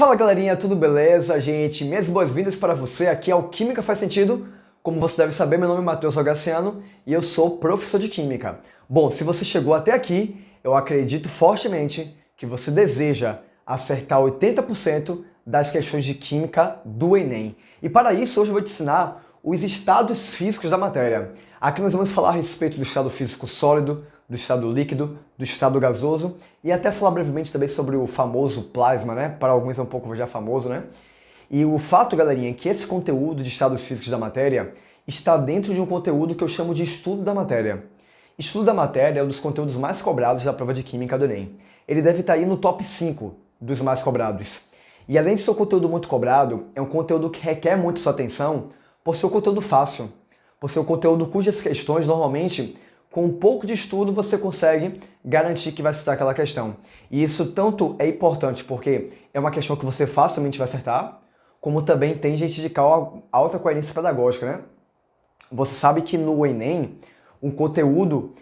Fala galerinha, tudo beleza? Gente, minhas boas-vindas para você, aqui é o Química Faz Sentido. Como você deve saber, meu nome é Matheus Rogaciano e eu sou professor de Química. Bom, se você chegou até aqui, eu acredito fortemente que você deseja acertar 80% das questões de Química do Enem. E para isso, hoje eu vou te ensinar os estados físicos da matéria. Aqui nós vamos falar a respeito do estado físico sólido, do estado líquido, do estado gasoso e até falar brevemente também sobre o famoso plasma, né? Para alguns é um pouco já famoso, né? E o fato, galerinha, é que esse conteúdo de estados físicos da matéria está dentro de um conteúdo que eu chamo de estudo da matéria. Estudo da matéria é um dos conteúdos mais cobrados da prova de Química do Enem. Ele deve estar aí no top 5 dos mais cobrados. E além de ser um conteúdo muito cobrado, é um conteúdo que requer muito sua atenção por ser um conteúdo fácil, por ser um conteúdo cujas questões, normalmente, com um pouco de estudo, você consegue garantir que vai acertar aquela questão. E isso tanto é importante porque é uma questão que você facilmente vai acertar, como também tem gente de alta coerência pedagógica, né? Você sabe que no Enem, um conteúdo,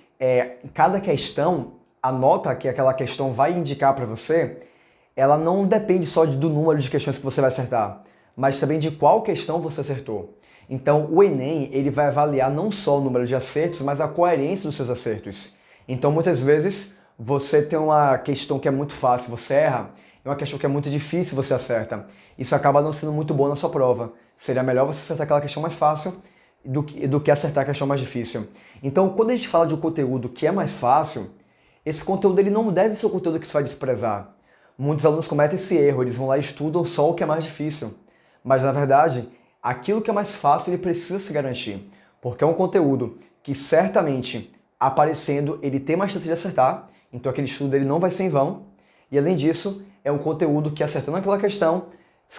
cada questão, a nota que aquela questão vai indicar para você, ela não depende só do número de questões que você vai acertar, mas também de qual questão você acertou. Então, o Enem, ele vai avaliar não só o número de acertos, mas a coerência dos seus acertos. Então, muitas vezes, você tem uma questão que é muito fácil, você erra, e uma questão que é muito difícil, você acerta. Isso acaba não sendo muito bom na sua prova. Seria melhor você acertar aquela questão mais fácil do que acertar a questão mais difícil. Então, quando a gente fala de um conteúdo que é mais fácil, esse conteúdo ele não deve ser o conteúdo que você vai desprezar. Muitos alunos cometem esse erro, eles vão lá e estudam só o que é mais difícil. Mas, na verdade, aquilo que é mais fácil, ele precisa se garantir. Porque é um conteúdo que, certamente, aparecendo, ele tem mais chance de acertar. Então, aquele estudo dele não vai ser em vão. E, além disso, é um conteúdo que, acertando aquela questão,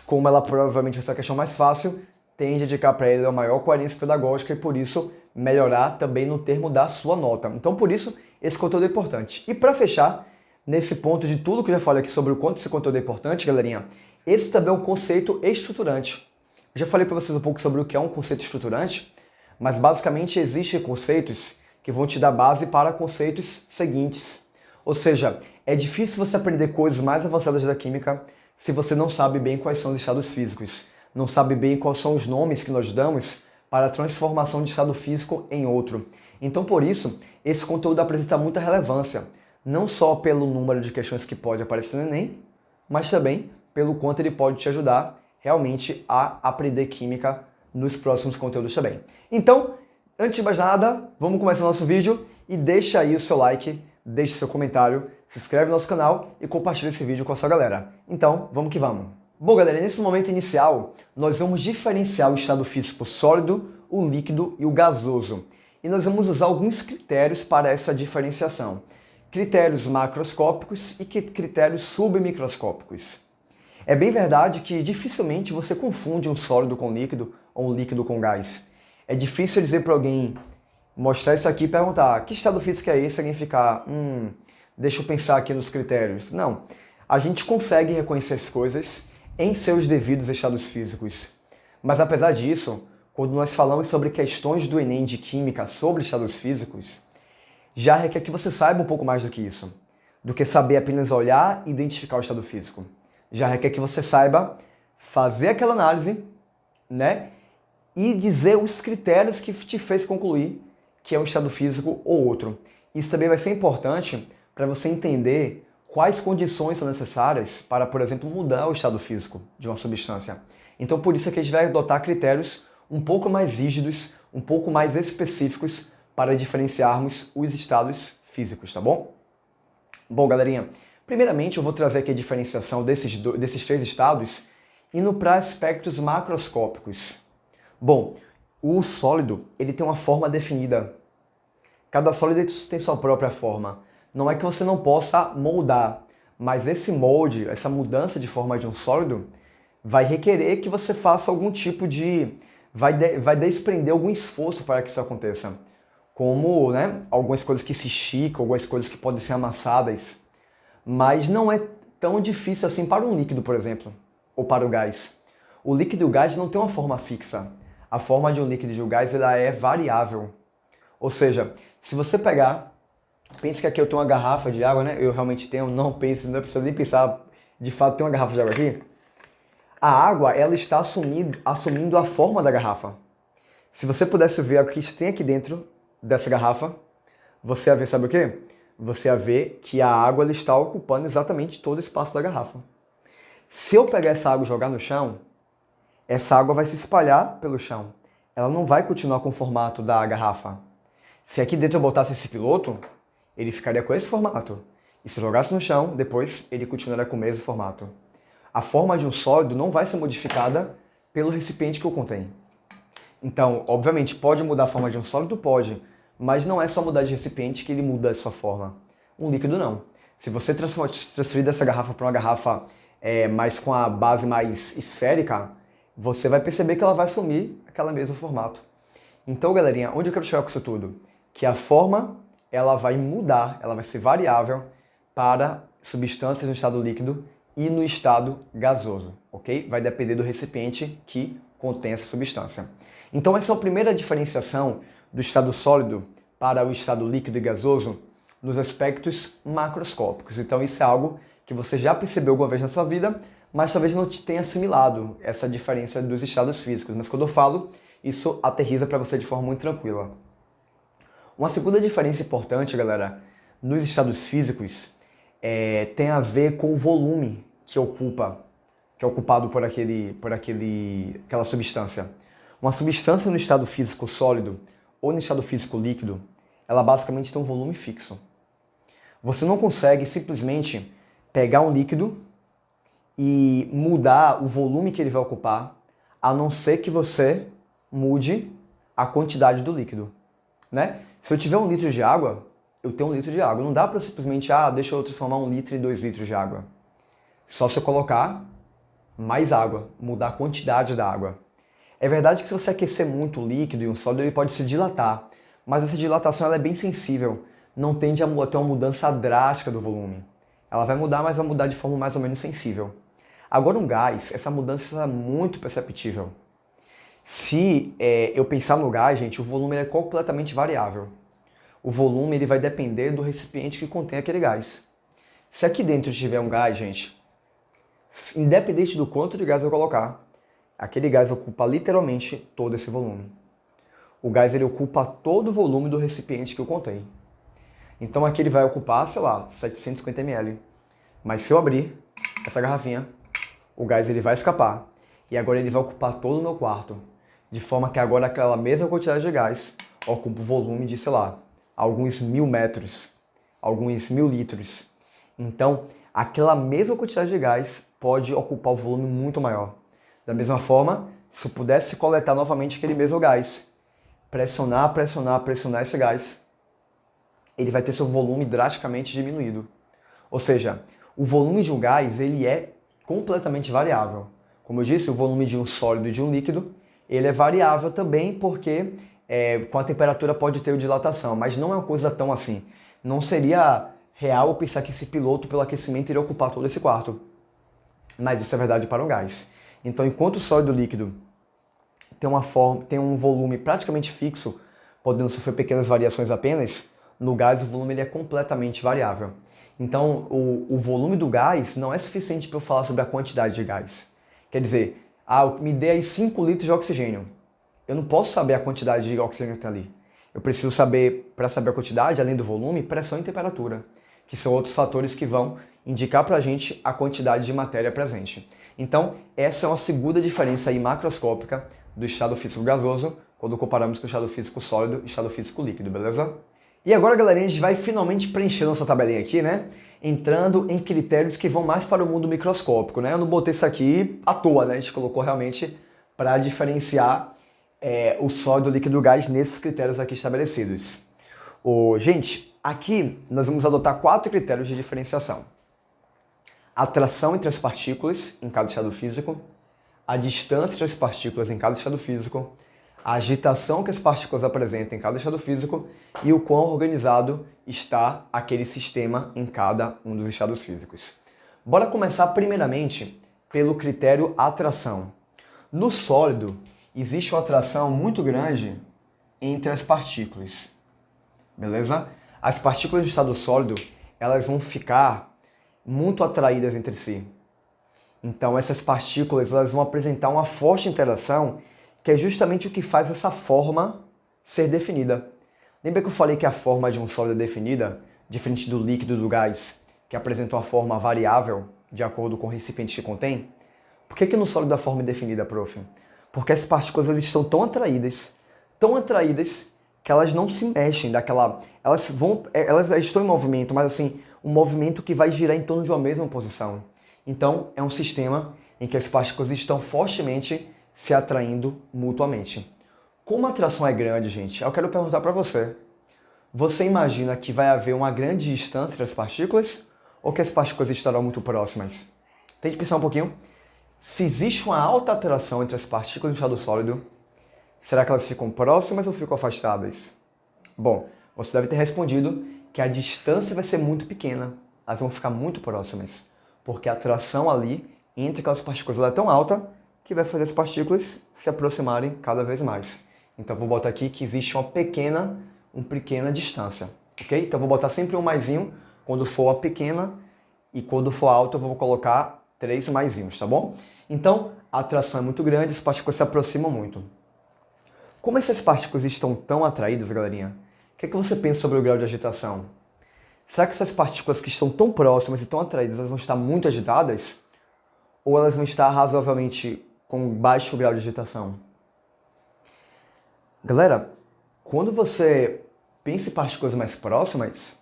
como ela provavelmente vai ser a questão mais fácil, tende a indicar para ele a maior coerência pedagógica e, por isso, melhorar também no termo da sua nota. Então, por isso, esse conteúdo é importante. E, para fechar, nesse ponto de tudo que eu já falei aqui sobre o quanto esse conteúdo é importante, galerinha, esse também é um conceito estruturante. Eu já falei para vocês um pouco sobre o que é um conceito estruturante, mas basicamente existem conceitos que vão te dar base para conceitos seguintes. Ou seja, é difícil você aprender coisas mais avançadas da química se você não sabe bem quais são os estados físicos, não sabe bem quais são os nomes que nós damos para a transformação de estado físico em outro. Então, por isso, esse conteúdo apresenta muita relevância, não só pelo número de questões que pode aparecer no Enem, mas também pelo quanto ele pode te ajudar realmente a aprender química nos próximos conteúdos também. Então, antes de mais nada, vamos começar o nosso vídeo e deixa aí o seu like, deixa seu comentário, se inscreve no nosso canal e compartilha esse vídeo com a sua galera. Então, vamos que vamos! Bom, galera, nesse momento inicial, nós vamos diferenciar o estado físico sólido, o líquido e o gasoso. E nós vamos usar alguns critérios para essa diferenciação. Critérios macroscópicos e critérios submicroscópicos. É bem verdade que dificilmente você confunde um sólido com líquido ou um líquido com gás. É difícil dizer para alguém, mostrar isso aqui e perguntar, que estado físico é esse? Alguém ficar, deixa eu pensar aqui nos critérios. Não, a gente consegue reconhecer as coisas em seus devidos estados físicos. Mas apesar disso, quando nós falamos sobre questões do Enem de Química sobre estados físicos, já requer que você saiba um pouco mais do que isso, do que saber apenas olhar e identificar o estado físico. Já requer que você saiba fazer aquela análise, né? E dizer os critérios que te fez concluir que é um estado físico ou outro. Isso também vai ser importante para você entender quais condições são necessárias para, por exemplo, mudar o estado físico de uma substância. Então, por isso é que a gente vai adotar critérios um pouco mais rígidos, um pouco mais específicos para diferenciarmos os estados físicos, tá bom? Bom, galerinha, primeiramente, eu vou trazer aqui a diferenciação desses três estados, indo para aspectos macroscópicos. Bom, o sólido ele tem uma forma definida. Cada sólido tem sua própria forma. Não é que você não possa moldar, mas esse molde, essa mudança de forma de um sólido, vai requerer que você faça algum tipo de... vai desprender algum esforço para que isso aconteça. Como, né, algumas coisas que se esticam, algumas coisas que podem ser amassadas. Mas não é tão difícil assim para um líquido, por exemplo, ou para o gás. O líquido e o gás não têm uma forma fixa. A forma de um líquido e de um gás ela é variável. Ou seja, se você pegar, pense que aqui eu tenho uma garrafa de água, né? Eu realmente tenho, não pense, não precisa nem pensar, de fato tem uma garrafa de água aqui. A água, ela está assumindo a forma da garrafa. Se você pudesse ver o que tem aqui dentro dessa garrafa, você ia ver, sabe o quê? Você ia ver que a água ela está ocupando exatamente todo o espaço da garrafa. Se eu pegar essa água e jogar no chão, essa água vai se espalhar pelo chão. Ela não vai continuar com o formato da garrafa. Se aqui dentro eu botasse esse piloto, ele ficaria com esse formato. E se eu jogasse no chão, depois ele continuaria com o mesmo formato. A forma de um sólido não vai ser modificada pelo recipiente que o contém. Então, obviamente, pode mudar a forma de um sólido? Pode. Mas não é só mudar de recipiente que ele muda a sua forma. Um líquido não. Se você transferir dessa garrafa para uma garrafa mais com a base mais esférica, você vai perceber que ela vai assumir aquele mesmo formato. Então, galerinha, onde eu quero chegar com isso tudo? Que a forma ela vai mudar, ela vai ser variável para substâncias no estado líquido e no estado gasoso, ok? Vai depender do recipiente que contém essa substância. Então, essa é a primeira diferenciação do estado sólido para o estado líquido e gasoso nos aspectos macroscópicos. Então, isso é algo que você já percebeu alguma vez na sua vida, mas talvez não tenha assimilado essa diferença dos estados físicos. Mas quando eu falo, isso aterriza para você de forma muito tranquila. Uma segunda diferença importante, galera, nos estados físicos, tem a ver com o volume que é ocupado por aquela substância. Uma substância no estado físico sólido ou no estado físico líquido, ela basicamente tem um volume fixo. Você não consegue simplesmente pegar um líquido e mudar o volume que ele vai ocupar, a não ser que você mude a quantidade do líquido, né? Se eu tiver 1 litro de água, eu tenho 1 litro de água. Não dá para simplesmente, deixa eu transformar 1 litro em 2 litros de água. Só se eu colocar mais água, mudar a quantidade da água. É verdade que se você aquecer muito o líquido e um sólido, ele pode se dilatar, mas essa dilatação ela é bem sensível, não tende a ter uma mudança drástica do volume. Ela vai mudar, mas vai mudar de forma mais ou menos sensível. Agora um gás, essa mudança é muito perceptível. Se eu pensar no gás, gente, o volume é completamente variável. O volume ele vai depender do recipiente que contém aquele gás. Se aqui dentro tiver um gás, gente, independente do quanto de gás eu colocar, aquele gás ocupa literalmente todo esse volume. O gás ele ocupa todo o volume do recipiente que eu contém. Então aqui ele vai ocupar, sei lá, 750 ml. Mas se eu abrir essa garrafinha, o gás ele vai escapar. E agora ele vai ocupar todo o meu quarto. De forma que agora aquela mesma quantidade de gás ocupa o volume de, sei lá, alguns 1000 metros, alguns 1000 litros. Então, aquela mesma quantidade de gás pode ocupar o volume muito maior. Da mesma forma, se eu pudesse coletar novamente aquele mesmo gás, pressionar esse gás, ele vai ter seu volume drasticamente diminuído. Ou seja, o volume de um gás ele é completamente variável. Como eu disse, o volume de um sólido e de um líquido, ele é variável também porque com a temperatura pode ter dilatação, mas não é uma coisa tão assim. Não seria real pensar que esse piloto, pelo aquecimento, iria ocupar todo esse quarto. Mas isso é verdade para um gás. Então, enquanto o sólido e o líquido tem um volume praticamente fixo, podendo sofrer pequenas variações apenas, no gás o volume ele é completamente variável. Então, o volume do gás não é suficiente para eu falar sobre a quantidade de gás. Quer dizer, me dê aí 5 litros de oxigênio. Eu não posso saber a quantidade de oxigênio que tem ali. Eu preciso saber, para saber a quantidade, além do volume, pressão e temperatura, que são outros fatores que vão indicar para a gente a quantidade de matéria presente. Então, essa é uma segunda diferença aí macroscópica do estado físico gasoso, quando comparamos com o estado físico sólido e o estado físico líquido, beleza? E agora, galerinha, a gente vai finalmente preencher nossa tabelinha aqui, né? Entrando em critérios que vão mais para o mundo microscópico, né? Eu não botei isso aqui à toa, né? A gente colocou realmente para diferenciar o sólido, o líquido e o gás nesses critérios aqui estabelecidos. Gente, aqui nós vamos adotar 4 critérios de diferenciação. A atração entre as partículas em cada estado físico, a distância entre as partículas em cada estado físico, a agitação que as partículas apresentam em cada estado físico e o quão organizado está aquele sistema em cada um dos estados físicos. Bora começar primeiramente pelo critério atração. No sólido, existe uma atração muito grande entre as partículas, beleza? As partículas do estado sólido, elas vão ficar muito atraídas entre si. Então essas partículas elas vão apresentar uma forte interação, que é justamente o que faz essa forma ser definida. Lembra que eu falei que a forma de um sólido é definida, diferente do líquido e do gás, que apresenta uma forma variável de acordo com o recipiente que contém? Por que no sólido a forma é definida, prof? Porque as partículas elas estão tão atraídas, que elas não se mexem elas estão em movimento, mas assim, um movimento que vai girar em torno de uma mesma posição. Então, é um sistema em que as partículas estão fortemente se atraindo mutuamente. Como a atração é grande, gente, eu quero perguntar para você. Você imagina que vai haver uma grande distância entre as partículas ou que as partículas estarão muito próximas? Tente pensar um pouquinho. Se existe uma alta atração entre as partículas no estado sólido, será que elas ficam próximas ou ficam afastadas? Bom, você deve ter respondido que a distância vai ser muito pequena. Elas vão ficar muito próximas, porque a atração ali entre aquelas partículas é tão alta que vai fazer as partículas se aproximarem cada vez mais. Então vou botar aqui que existe uma pequena distância, ok? Então vou botar sempre um maisinho quando for a pequena e quando for alta eu vou colocar 3 maisinhos, tá bom? Então a atração é muito grande, as partículas se aproximam muito. Como essas partículas estão tão atraídas, galerinha, o que você pensa sobre o grau de agitação? Será que essas partículas que estão tão próximas e tão atraídas, elas vão estar muito agitadas? Ou elas vão estar razoavelmente com baixo grau de agitação? Galera, quando você pensa em partículas mais próximas,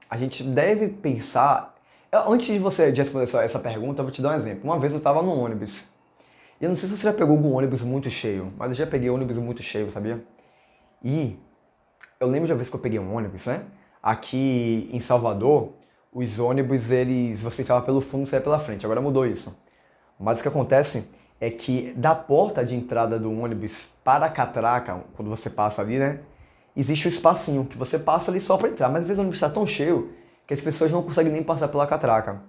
a gente deve pensar... Antes de você responder essa pergunta, eu vou te dar um exemplo. Uma vez eu estava no ônibus. E eu não sei se você já pegou algum ônibus muito cheio, mas eu já peguei ônibus muito cheio, sabia? E eu lembro de uma vez que eu peguei um ônibus, né? Aqui em Salvador, os ônibus, você entrava pelo fundo e saía pela frente. Agora mudou isso. Mas o que acontece é que da porta de entrada do ônibus para a catraca, quando você passa ali, né? Existe um espacinho que você passa ali só para entrar. Mas às vezes o ônibus está tão cheio que as pessoas não conseguem nem passar pela catraca.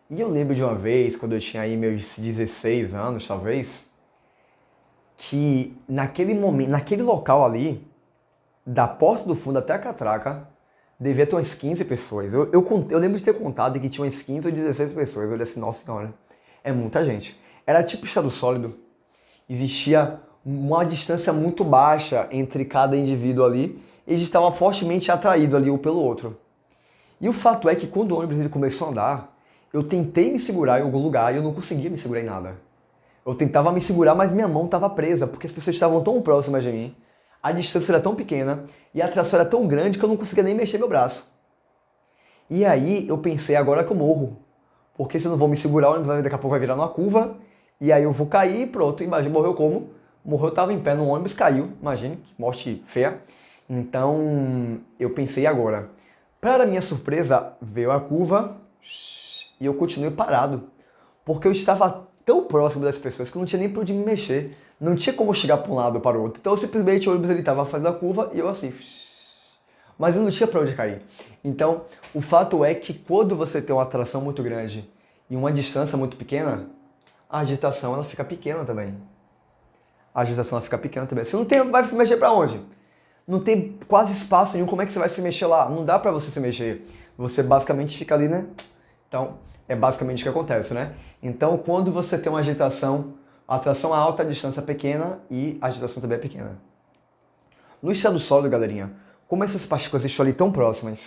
E eu lembro de uma vez, quando eu tinha aí meus 16 anos, talvez, que naquele momento, naquele local ali, da porta do fundo até a catraca, devia ter umas 15 pessoas. Eu lembro de ter contado que tinha umas 15 ou 16 pessoas. Eu olhei assim, nossa senhora, é muita gente. Era tipo estado sólido. Existia uma distância muito baixa entre cada indivíduo ali. E eles estavam fortemente atraídos ali um pelo outro. E o fato é que quando o ônibus ele começou a andar, eu tentei me segurar em algum lugar e eu não conseguia me segurar em nada. Eu tentava me segurar, mas minha mão estava presa, porque as pessoas estavam tão próximas de mim, a distância era tão pequena e a atração era tão grande que eu não conseguia nem mexer meu braço. E aí eu pensei, agora que eu morro. Porque se eu não vou me segurar, o ônibus daqui a pouco vai virar numa curva, e aí eu vou cair e pronto. Imagina, morreu como? Morreu, eu estava em pé no ônibus, caiu. Imagine, que morte feia. Então eu pensei agora. Para minha surpresa, veio a curva e eu continuei parado. Porque eu estava tão próximo das pessoas que eu não tinha nem por onde me mexer. Não tinha como chegar para um lado ou para o outro. Então simplesmente o ônibus estava fazendo a curva e eu assim... Mas eu não tinha para onde cair. Então, o fato é que quando você tem uma atração muito grande e uma distância muito pequena, a agitação ela fica pequena também. A agitação ela fica pequena também. Você não tem, vai se mexer para onde? Não tem quase espaço nenhum, como é que você vai se mexer lá? Não dá para você se mexer. Você basicamente fica ali, né? Então, é basicamente o que acontece, né? Então, quando você tem uma agitação, a atração é alta, a distância é pequena e a agitação também é pequena. No estado sólido, galerinha, como essas partículas estão ali tão próximas,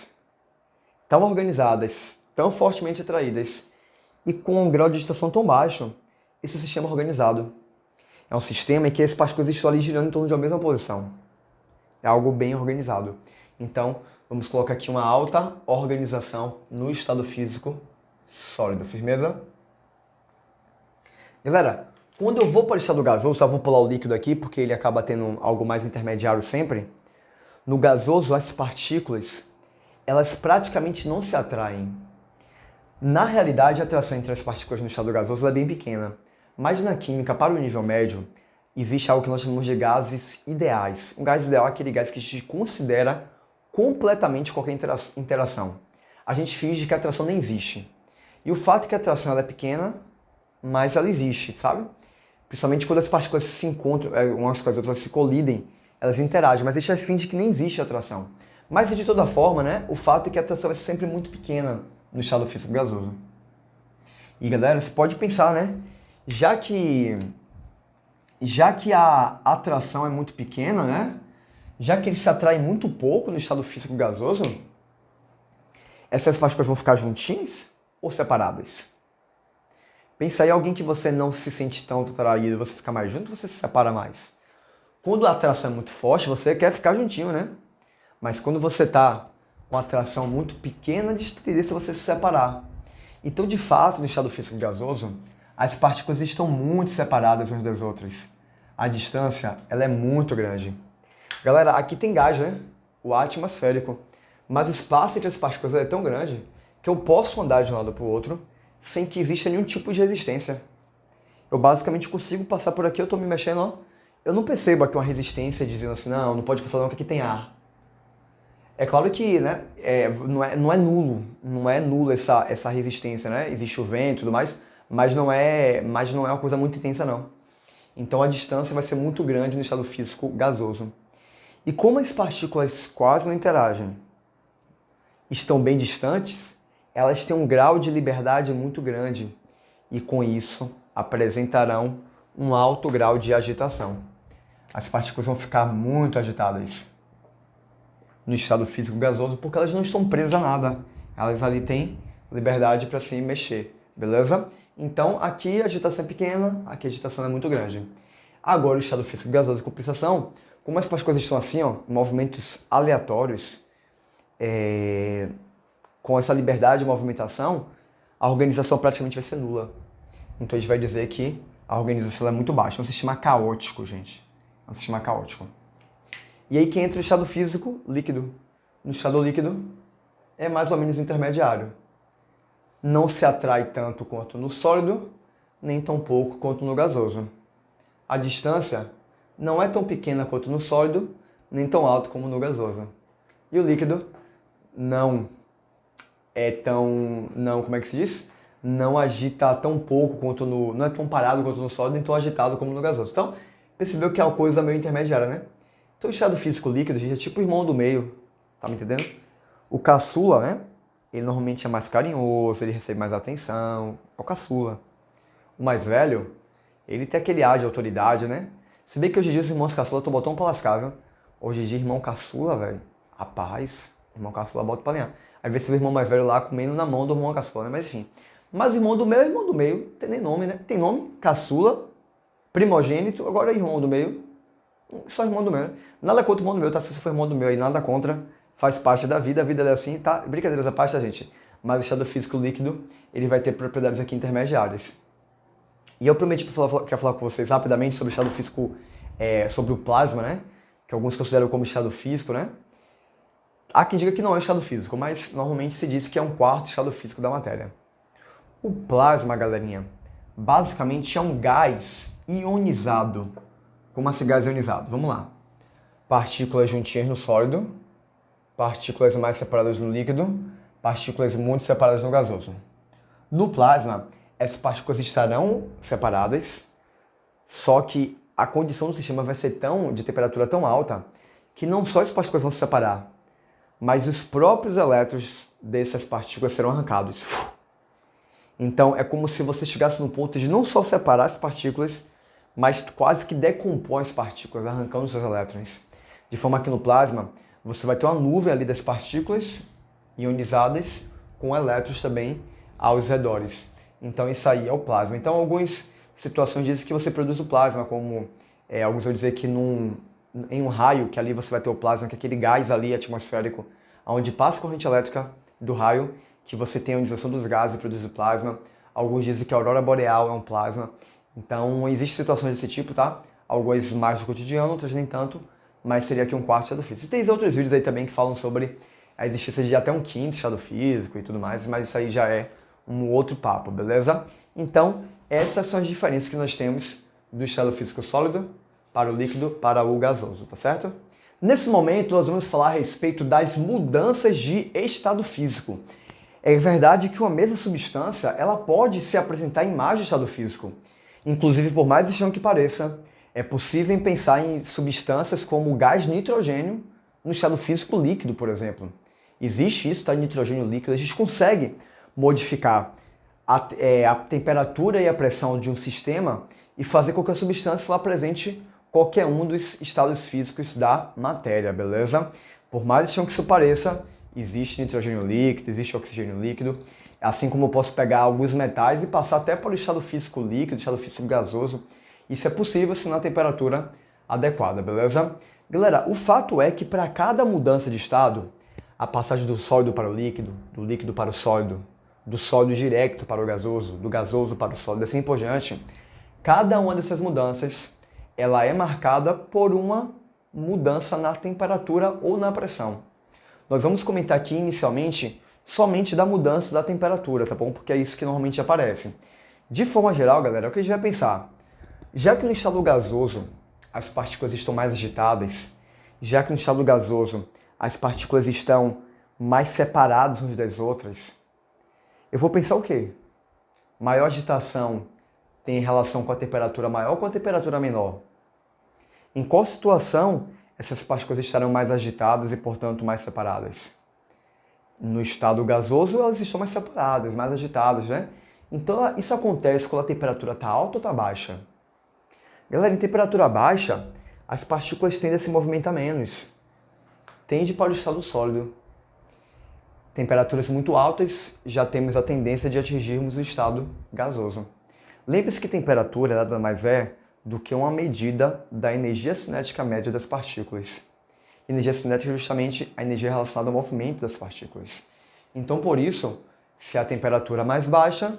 tão organizadas, tão fortemente atraídas e com um grau de agitação tão baixo, esse é um sistema organizado. É um sistema em que as partículas estão ali girando em torno de uma mesma posição. É algo bem organizado. Então, vamos colocar aqui uma alta organização no estado físico sólido. Firmeza? Galera, quando eu vou para o estado gasoso, só vou pular o líquido aqui, porque ele acaba tendo algo mais intermediário sempre. No gasoso, as partículas, elas praticamente não se atraem. Na realidade, a atração entre as partículas no estado gasoso é bem pequena. Mas na química, para o nível médio, existe algo que nós chamamos de gases ideais. Um gás ideal é aquele gás que a gente considera completamente qualquer interação. A gente finge que a atração nem existe. E o fato é que a atração ela é pequena, mas ela existe, sabe? Principalmente quando as partículas se encontram, umas com as outras se colidem, elas interagem, mas a gente finge que nem existe atração. Mas de toda forma, né, o fato é que a atração é sempre muito pequena no estado físico gasoso. E galera, você pode pensar, né? Já que a atração é muito pequena, né? Já que ele se atrai muito pouco no estado físico gasoso, essas partículas vão ficar juntinhas ou separadas? Pensa aí alguém que você não se sente tanto atraído, você fica mais junto ou você se separa mais? Quando a atração é muito forte, você quer ficar juntinho, né? Mas quando você está com a atração muito pequena, de tendência você se separar. Então, de fato, no estado físico gasoso, as partículas estão muito separadas umas das outras. A distância, ela é muito grande. Galera, aqui tem gás, né? O ar atmosférico. Mas o espaço entre as partículas é tão grande que eu posso andar de um lado para o outro sem que exista nenhum tipo de resistência. Eu basicamente consigo passar por aqui, eu estou me mexendo, ó. Eu não percebo aqui uma resistência dizendo assim, não pode passar não, que aqui tem ar. É claro que, né, não é nulo essa resistência, né? Existe o vento e tudo mais, mas não é uma coisa muito intensa, não. Então a distância vai ser muito grande no estado físico gasoso. E como as partículas quase não interagem, estão bem distantes, elas têm um grau de liberdade muito grande e com isso apresentarão um alto grau de agitação. As partículas vão ficar muito agitadas no estado físico gasoso porque elas não estão presas a nada. Elas ali têm liberdade para se mexer, beleza? Então aqui a agitação é pequena, aqui a agitação é muito grande. Agora o estado físico gasoso em compensação, como as partículas estão assim, ó, movimentos aleatórios, com essa liberdade de movimentação, a organização praticamente vai ser nula. Então a gente vai dizer que a organização é muito baixa. É um sistema caótico, gente. É um sistema caótico. E aí que entra o estado físico líquido. No estado líquido é mais ou menos intermediário. Não se atrai tanto quanto no sólido, nem tão pouco quanto no gasoso. A distância não é tão pequena quanto no sólido, nem tão alta como no gasoso. E o líquido não é tão, como é que se diz? Não agita tão pouco quanto no, não é tão parado quanto no sólido, nem tão agitado como no gasoso. Então, percebeu que é uma coisa meio intermediária, né? Então, o estado físico líquido, gente, é tipo o irmão do meio, tá me entendendo? O caçula, né? Ele normalmente é mais carinhoso, ele recebe mais atenção, é o caçula. O mais velho, ele tem aquele ar de autoridade, né? Se bem que hoje em dia os irmãos caçula estão botando pra lascar, viu? Hoje em dia, irmão caçula, velho, rapaz, irmão caçula bota pra lenhar. Aí vê se o irmão mais velho lá comendo na mão do irmão caçula, né? Mas enfim. Mas irmão do meio é irmão do meio, tem nem nome, né? Tem nome, caçula, primogênito, agora é irmão do meio. Só irmão do meio, né? Nada contra o irmão do meio, tá? Se você for irmão do meio aí, nada contra, faz parte da vida, a vida é assim, tá? Brincadeiras à parte, tá, gente? Mas o estado físico líquido, ele vai ter propriedades aqui intermediárias. E eu prometi que eu quero falar com vocês rapidamente sobre o estado físico, sobre o plasma, né? Que alguns consideram como estado físico, né? Há quem diga que não é estado físico, mas normalmente se diz que é um quarto estado físico da matéria. O plasma, galerinha, basicamente é um gás ionizado. Como assim gás ionizado? Vamos lá. Partículas juntinhas no sólido, partículas mais separadas no líquido, partículas muito separadas no gasoso. No plasma, essas partículas estarão separadas, só que a condição do sistema vai ser de temperatura tão alta que não só as partículas vão se separar, mas os próprios elétrons dessas partículas serão arrancados. Então é como se você chegasse no ponto de não só separar as partículas, mas quase que decompor as partículas, arrancando seus elétrons. De forma que no plasma você vai ter uma nuvem ali das partículas ionizadas com elétrons também aos redores. Então isso aí é o plasma. Então algumas situações dizem que você produz o plasma, como alguns vão dizer que em um raio, que ali você vai ter o plasma, que é aquele gás ali atmosférico, onde passa a corrente elétrica do raio, que você tem a ionização dos gases e produz o plasma. Alguns dizem que a aurora boreal é um plasma. Então existem situações desse tipo, tá? Algumas mais do cotidiano, outras nem tanto, mas seria aqui um quarto estado físico. E tem outros vídeos aí também que falam sobre a existência de até um quinto estado físico e tudo mais, mas isso aí já é um outro papo, beleza? Então, essas são as diferenças que nós temos do estado físico sólido para o líquido, para o gasoso, tá certo? Nesse momento, nós vamos falar a respeito das mudanças de estado físico. É verdade que uma mesma substância, ela pode se apresentar em mais de estado físico. Inclusive, por mais estranho que pareça, é possível pensar em substâncias como o gás nitrogênio no estado físico líquido, por exemplo. Existe isso, tá? Nitrogênio líquido, a gente consegue modificar a temperatura e a pressão de um sistema e fazer com que a substância lá apresente qualquer um dos estados físicos da matéria, beleza? Por mais estranho que isso pareça, existe nitrogênio líquido, existe oxigênio líquido, assim como eu posso pegar alguns metais e passar até para o estado físico líquido, estado físico gasoso. Isso é possível se na temperatura adequada, beleza? Galera, o fato é que para cada mudança de estado, a passagem do sólido para o líquido, do líquido para o sólido, do sólido direto para o gasoso, do gasoso para o sólido, assim por diante, cada uma dessas mudanças ela é marcada por uma mudança na temperatura ou na pressão. Nós vamos comentar aqui inicialmente somente da mudança da temperatura, tá bom? Porque é isso que normalmente aparece. De forma geral, galera, é o que a gente vai pensar. Já que no estado gasoso as partículas estão mais agitadas, já que no estado gasoso as partículas estão mais separadas umas das outras, eu vou pensar o quê? Maior agitação tem relação com a temperatura maior ou com a temperatura menor? Em qual situação essas partículas estarão mais agitadas e, portanto, mais separadas? No estado gasoso, elas estão mais separadas, mais agitadas, né? Então, isso acontece quando a temperatura está alta ou está baixa? Galera, em temperatura baixa, as partículas tendem a se movimentar menos. Tende para o estado sólido. Temperaturas muito altas, já temos a tendência de atingirmos o estado gasoso. Lembre-se que temperatura nada mais é do que uma medida da energia cinética média das partículas. Energia cinética é justamente a energia relacionada ao movimento das partículas. Então, por isso, se a temperatura é mais baixa,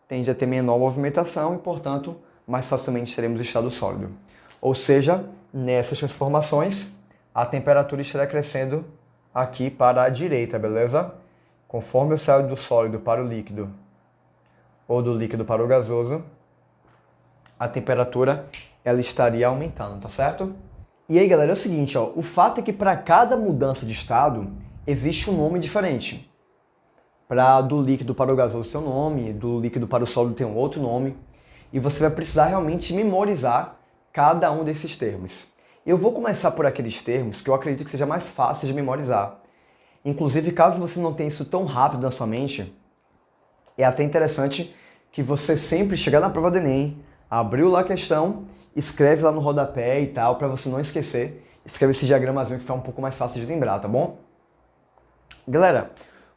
tende a ter menor movimentação e, portanto, mais facilmente teremos o estado sólido. Ou seja, nessas transformações, a temperatura estará crescendo aqui para a direita, beleza? Conforme eu saio do sólido para o líquido ou do líquido para o gasoso, a temperatura ela estaria aumentando, tá certo? E aí, galera, é o seguinte, ó, o fato é que para cada mudança de estado existe um nome diferente. Do líquido para o gasoso tem um nome, do líquido para o sólido tem um outro nome, e você vai precisar realmente memorizar cada um desses termos. Eu vou começar por aqueles termos que eu acredito que seja mais fácil de memorizar. Inclusive, caso você não tenha isso tão rápido na sua mente, é até interessante que você sempre chegar na prova do Enem, abriu lá a questão, escreve lá no rodapé e tal, para você não esquecer. Escreve esse diagramazinho que fica um pouco mais fácil de lembrar, tá bom? Galera,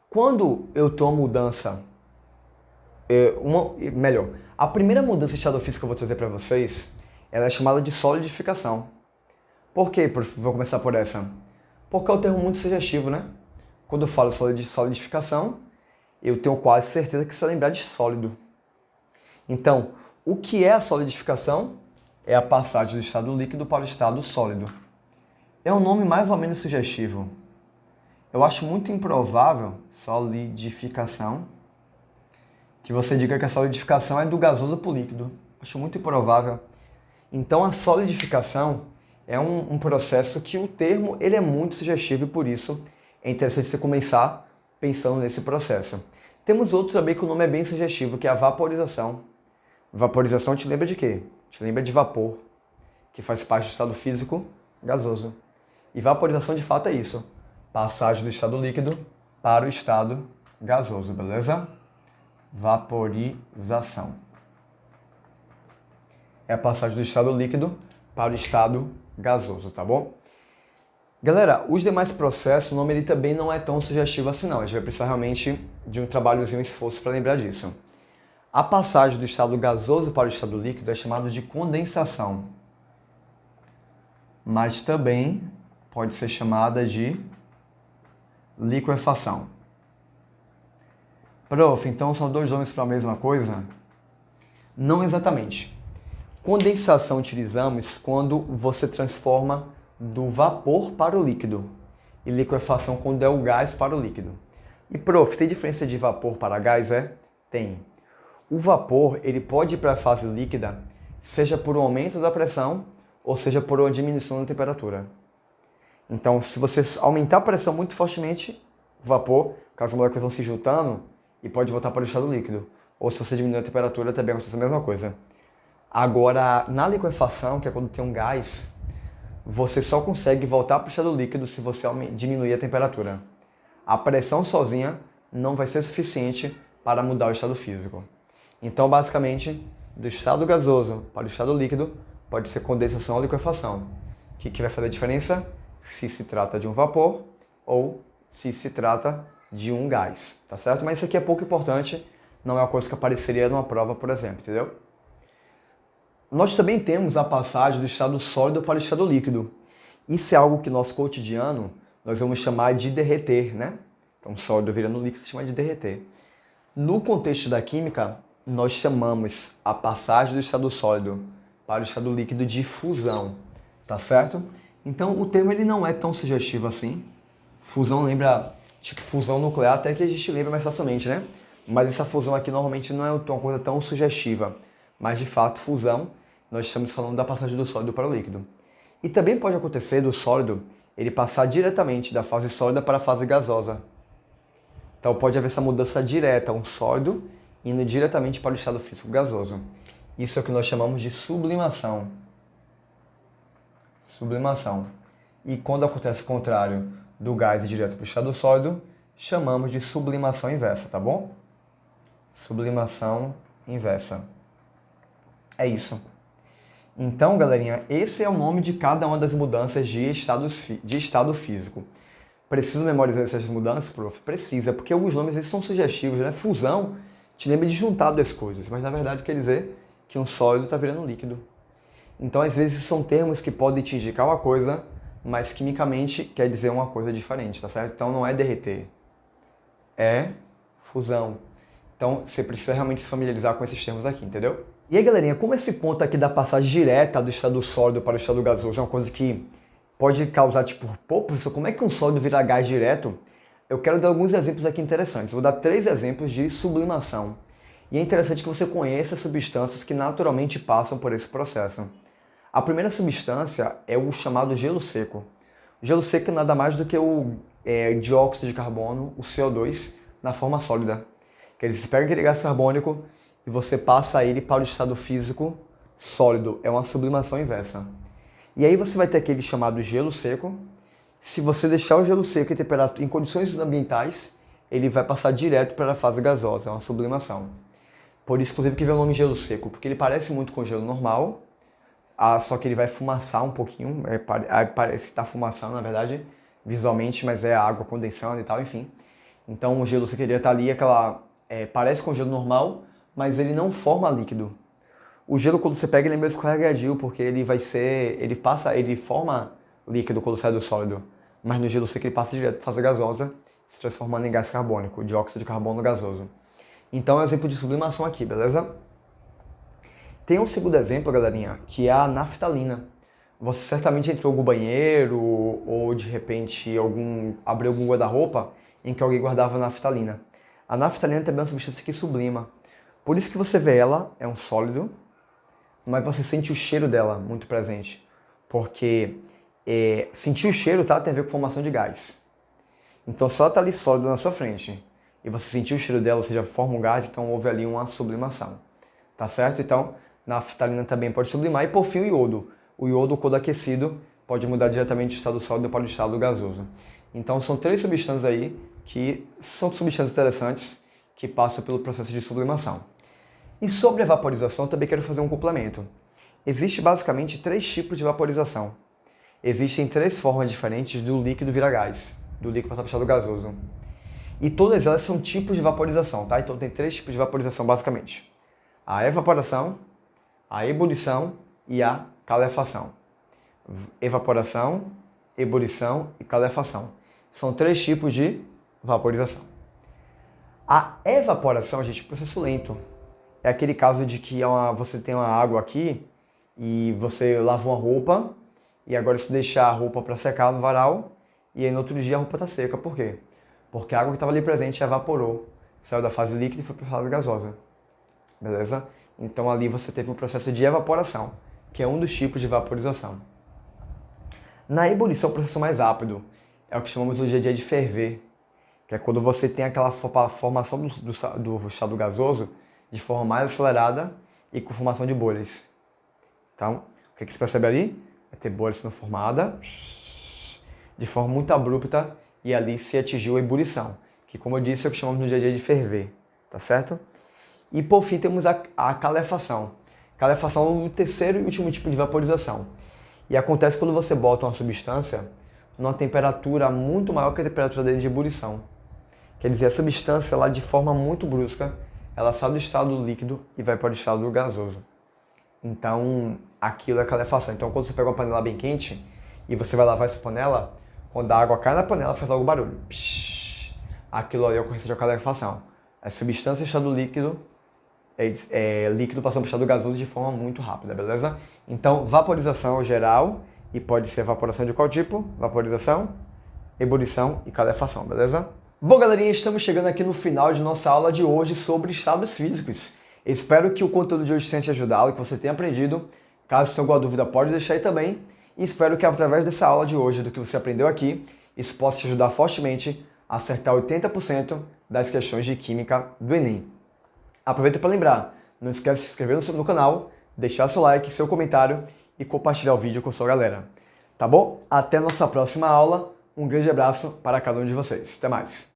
quando eu tô uma mudança, a primeira mudança de estado físico que eu vou trazer para vocês, ela é chamada de solidificação. Por quê? Vou começar por essa. Porque é um termo muito sugestivo, né? Quando eu falo de solidificação, eu tenho quase certeza que você vai lembrar de sólido. Então, o que é a solidificação? É a passagem do estado líquido para o estado sólido. É um nome mais ou menos sugestivo. Eu acho muito improvável, solidificação, que você diga que a solidificação é do gasoso para o líquido. Acho muito improvável. Então, a solidificação é um processo que o termo ele é muito sugestivo e por isso é interessante você começar pensando nesse processo. Temos outro também que o nome é bem sugestivo, que é a vaporização. Vaporização te lembra de quê? Te lembra de vapor, que faz parte do estado físico gasoso. E vaporização de fato é isso, passagem do estado líquido para o estado gasoso, beleza? Vaporização. É a passagem do estado líquido para o estado gasoso, tá bom? Galera, os demais processos, o nome ele também não é tão sugestivo assim não. A gente vai precisar realmente de um trabalhozinho, um esforço para lembrar disso. A passagem do estado gasoso para o estado líquido é chamada de condensação. Mas também pode ser chamada de liquefação. Prof, então são dois nomes para a mesma coisa? Não exatamente. Condensação utilizamos quando você transforma do vapor para o líquido. E liquefação quando é o gás para o líquido. E prof, tem diferença de vapor para gás? Tem. O vapor ele pode ir para a fase líquida, seja por um aumento da pressão ou seja por uma diminuição da temperatura. Então, se você aumentar a pressão muito fortemente, o vapor, caso as moléculas vão se juntando, e pode voltar para o estado líquido. Ou se você diminuir a temperatura, também acontece a mesma coisa. Agora, na liquefação, que é quando tem um gás, você só consegue voltar para o estado líquido se você diminuir a temperatura. A pressão sozinha não vai ser suficiente para mudar o estado físico. Então, basicamente, do estado gasoso para o estado líquido, pode ser condensação ou liquefação. O que vai fazer a diferença? Se se trata de um vapor ou se se trata de um gás, tá certo? Mas isso aqui é pouco importante, não é uma coisa que apareceria numa prova, por exemplo, entendeu? Nós também temos a passagem do estado sólido para o estado líquido. Isso é algo que no nosso cotidiano nós vamos chamar de derreter, né? Então, sólido virando líquido se chama de derreter. No contexto da química, nós chamamos a passagem do estado sólido para o estado líquido de fusão, tá certo? Então, o termo ele não é tão sugestivo assim. Fusão lembra, tipo, fusão nuclear, até que a gente lembra mais facilmente, né? Mas essa fusão aqui normalmente não é uma coisa tão sugestiva. Mas, de fato, fusão, nós estamos falando da passagem do sólido para o líquido. E também pode acontecer do sólido ele passar diretamente da fase sólida para a fase gasosa. Então pode haver essa mudança direta, um sólido indo diretamente para o estado físico gasoso. Isso é o que nós chamamos de sublimação. Sublimação. E quando acontece o contrário do gás ir direto para o estado sólido, chamamos de sublimação inversa, tá bom? Sublimação inversa. É isso. Então, galerinha, esse é o nome de cada uma das mudanças de estado físico. Preciso memorizar essas mudanças, prof? Precisa, porque alguns nomes eles são sugestivos, né? Fusão te lembra de juntar duas coisas, mas na verdade quer dizer que um sólido está virando líquido. Então, às vezes, são termos que podem te indicar uma coisa, mas quimicamente quer dizer uma coisa diferente, tá certo? Então, não é derreter, é fusão. Então, você precisa realmente se familiarizar com esses termos aqui, entendeu? E aí, galerinha, como esse ponto aqui da passagem direta do estado sólido para o estado gasoso é uma coisa que pode causar, tipo, pô, professor, como é que um sólido vira gás direto? Eu quero dar alguns exemplos aqui interessantes. Vou dar 3 exemplos de sublimação. E é interessante que você conheça substâncias que naturalmente passam por esse processo. A primeira substância é o chamado gelo seco. O gelo seco é nada mais do que o dióxido de carbono, o CO2, na forma sólida. Quer dizer, você pega aquele gás carbônico e você passa ele para o estado físico sólido. É uma sublimação inversa. E aí você vai ter aquele chamado gelo seco. Se você deixar o gelo seco em condições ambientais, ele vai passar direto para a fase gasosa, é uma sublimação. Por isso, inclusive, que vem o nome gelo seco, porque ele parece muito com gelo normal, só que ele vai fumaçar um pouquinho, parece que está fumaçando, na verdade, visualmente, mas é a água condensando e tal, enfim. Então o gelo seco ele está ali, parece com gelo normal, mas ele não forma líquido. O gelo, quando você pega, ele é meio escorregadio, porque ele forma líquido quando sai do sólido. Mas no gelo seco ele passa direto para fase gasosa, se transformando em gás carbônico, dióxido de carbono gasoso. Então é um exemplo de sublimação aqui, beleza? Tem um segundo exemplo, galerinha, que é a naftalina. Você certamente entrou no banheiro ou de repente abriu algum guarda-roupa em que alguém guardava naftalina. A naftalina também é uma substância que sublima. Por isso que você vê ela, é um sólido, mas você sente o cheiro dela muito presente. Porque sentir o cheiro tem a ver com formação de gás. Então, se ela está ali sólida na sua frente e você sentir o cheiro dela, ou seja, forma um gás, então houve ali uma sublimação. Tá certo? Então, naftalina também pode sublimar. E por fim, o iodo. O iodo, quando aquecido, pode mudar diretamente do estado sólido para o estado gasoso. Então, são 3 substâncias aí que são substâncias interessantes que passam pelo processo de sublimação. E sobre a vaporização, também quero fazer um complemento. Existem basicamente 3 tipos de vaporização. Existem 3 formas diferentes do líquido virar gás, do líquido passar para o estado gasoso. E todas elas são tipos de vaporização, tá? Então tem 3 tipos de vaporização basicamente. A evaporação, a ebulição e a calefação. Evaporação, ebulição e calefação. São 3 tipos de vaporização. A evaporação, gente, é um processo lento. É aquele caso de que você tem uma água aqui e você lava uma roupa e agora você deixa a roupa para secar no varal e aí no outro dia a roupa está seca. Por quê? Porque a água que estava ali presente evaporou, saiu da fase líquida e foi para a fase gasosa. Beleza? Então ali você teve um processo de evaporação, que é um dos tipos de vaporização. Na ebulição, o processo mais rápido é o que chamamos no dia a dia de ferver, que é quando você tem aquela formação do estado gasoso de forma mais acelerada e com formação de bolhas. Então, o que você percebe ali? Vai ter bolhas sendo formadas de forma muito abrupta e ali se atingiu a ebulição, que como eu disse é o que chamamos no dia a dia de ferver, tá certo? E por fim temos a calefação. Calefação é o terceiro e último tipo de vaporização. E acontece quando você bota uma substância numa temperatura muito maior que a temperatura dele de ebulição. Quer dizer, a substância, lá de forma muito brusca, ela sai do estado líquido e vai para o estado gasoso. Então, aquilo é calefação. Então, quando você pega uma panela bem quente e você vai lavar essa panela, quando a água cai na panela, faz logo barulho. Psh, aquilo ali é a ocorrência de calefação. A substância em estado líquido líquido passando para o estado gasoso de forma muito rápida, beleza? Então, vaporização geral, e pode ser evaporação de qual tipo? Vaporização, ebulição e calefação, beleza? Bom, galerinha, estamos chegando aqui no final de nossa aula de hoje sobre estados físicos. Espero que o conteúdo de hoje tenha te ajudado, que você tenha aprendido. Caso tenha alguma dúvida, pode deixar aí também. E espero que através dessa aula de hoje, do que você aprendeu aqui, isso possa te ajudar fortemente a acertar 80% das questões de química do Enem. Aproveita para lembrar, não esquece de se inscrever no canal, deixar seu like, seu comentário e compartilhar o vídeo com sua galera. Tá bom? Até a nossa próxima aula. Um grande abraço para cada um de vocês. Até mais!